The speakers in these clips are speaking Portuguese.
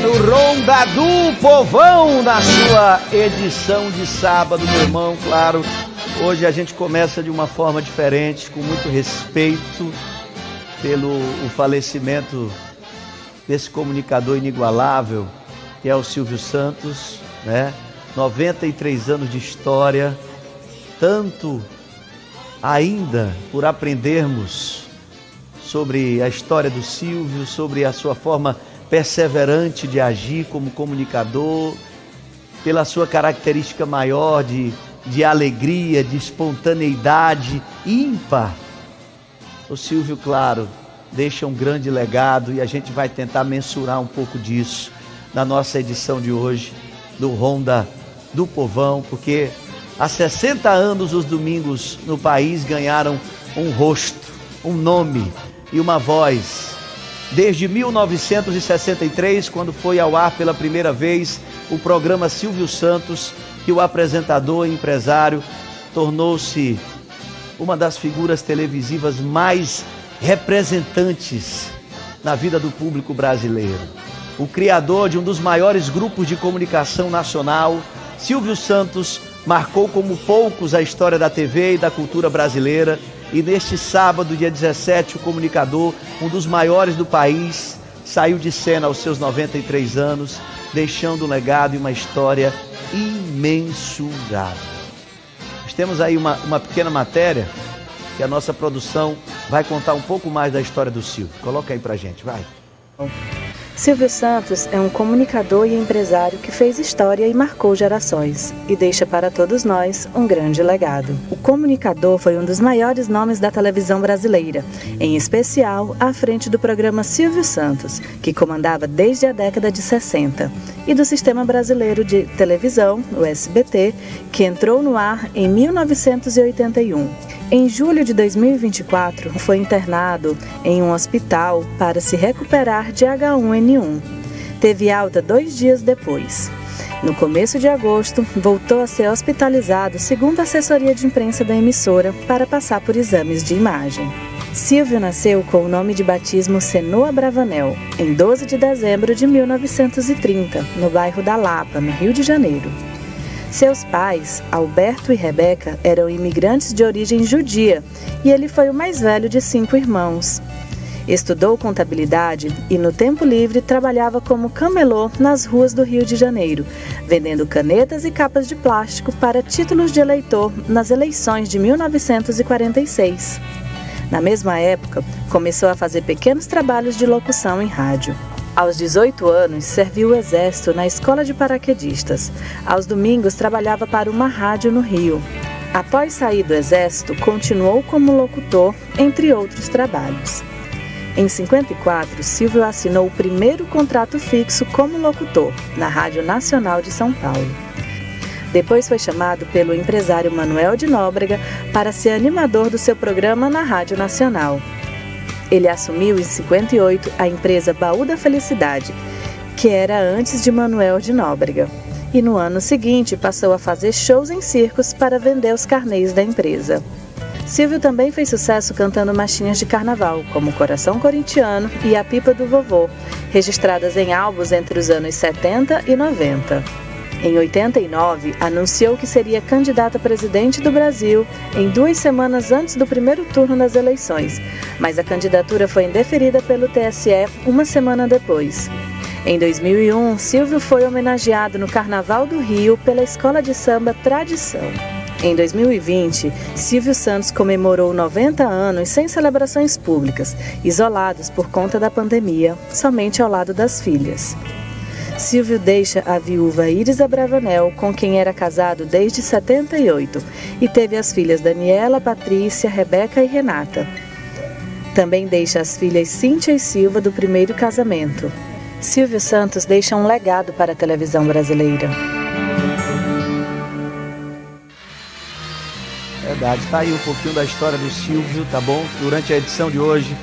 no Ronda do Povão, na sua edição de sábado, meu irmão. Claro, hoje a gente começa de uma forma diferente, com muito respeito pelo falecimento desse comunicador inigualável, que é o Silvio Santos, né? 93 anos de história, tanto ainda por aprendermos sobre a história do Silvio, sobre a sua forma perseverante de agir como comunicador, pela sua característica maior de alegria, de espontaneidade ímpar. O Silvio, claro, deixa um grande legado e a gente vai tentar mensurar um pouco disso na nossa edição de hoje do Ronda do Povão, porque há 60 anos os domingos no país ganharam um rosto, um nome e uma voz. Desde 1963, quando foi ao ar pela primeira vez o programa Silvio Santos, que o apresentador e empresário tornou-se uma das figuras televisivas mais representantes na vida do público brasileiro. O criador de um dos maiores grupos de comunicação nacional, Silvio Santos, marcou como poucos a história da TV e da cultura brasileira. E neste sábado, dia 17, o comunicador, um dos maiores do país, saiu de cena aos seus 93 anos, deixando um legado e uma história imensurável. Nós temos aí uma pequena matéria que a nossa produção vai contar um pouco mais da história do Silvio. Coloca aí pra gente, vai. Silvio Santos é um comunicador e empresário que fez história e marcou gerações, e deixa para todos nós um grande legado. O comunicador foi um dos maiores nomes da televisão brasileira, em especial à frente do programa Silvio Santos, que comandava desde a década de 60, e do Sistema Brasileiro de Televisão, o SBT, que entrou no ar em 1981. Em julho de 2024, foi internado em um hospital para se recuperar de H1N1. Teve alta 2 dias depois. No começo de agosto, voltou a ser hospitalizado, segundo a assessoria de imprensa da emissora, para passar por exames de imagem. Silvio nasceu com o nome de batismo Senoa Bravanel, em 12 de dezembro de 1930, no bairro da Lapa, no Rio de Janeiro. Seus pais, Alberto e Rebeca, eram imigrantes de origem judia e ele foi o mais velho de 5 irmãos. Estudou contabilidade e, no tempo livre, trabalhava como camelô nas ruas do Rio de Janeiro, vendendo canetas e capas de plástico para títulos de eleitor nas eleições de 1946. Na mesma época, começou a fazer pequenos trabalhos de locução em rádio. Aos 18 anos, serviu o Exército na Escola de Paraquedistas. Aos domingos, trabalhava para uma rádio no Rio. Após sair do Exército, continuou como locutor, entre outros trabalhos. Em 54, Silvio assinou o primeiro contrato fixo como locutor, na Rádio Nacional de São Paulo. Depois foi chamado pelo empresário Manuel de Nóbrega para ser animador do seu programa na Rádio Nacional. Ele assumiu em 58 a empresa Baú da Felicidade, que era antes de Manuel de Nóbrega. E no ano seguinte passou a fazer shows em circos para vender os carnês da empresa. Silvio também fez sucesso cantando marchinhas de carnaval, como Coração Corintiano e A Pipa do Vovô, registradas em álbuns entre os anos 70 e 90. Em 89, anunciou que seria candidato a presidente do Brasil em 2 semanas antes do primeiro turno das eleições, mas a candidatura foi indeferida pelo TSE 1 semana depois. Em 2001, Silvio foi homenageado no Carnaval do Rio pela Escola de Samba Tradição. Em 2020, Silvio Santos comemorou 90 anos sem celebrações públicas, isolados por conta da pandemia, somente ao lado das filhas. Silvio deixa a viúva Iris Abravanel, com quem era casado desde 78, e teve as filhas Daniela, Patrícia, Rebeca e Renata. Também deixa as filhas Cíntia e Silva do primeiro casamento. Silvio Santos deixa um legado para a televisão brasileira. Verdade, tá aí um pouquinho da história do Silvio, tá bom? Durante a edição de hoje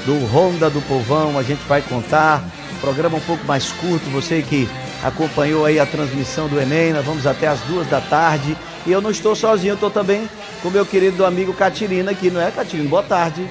do Ronda do Povão, a gente vai contar. Programa um pouco mais curto, você que acompanhou aí a transmissão do Enem, nós vamos até as 2 da tarde. E eu não estou sozinho, eu estou também com meu querido amigo Catirina aqui, não é, Catirina? Boa tarde.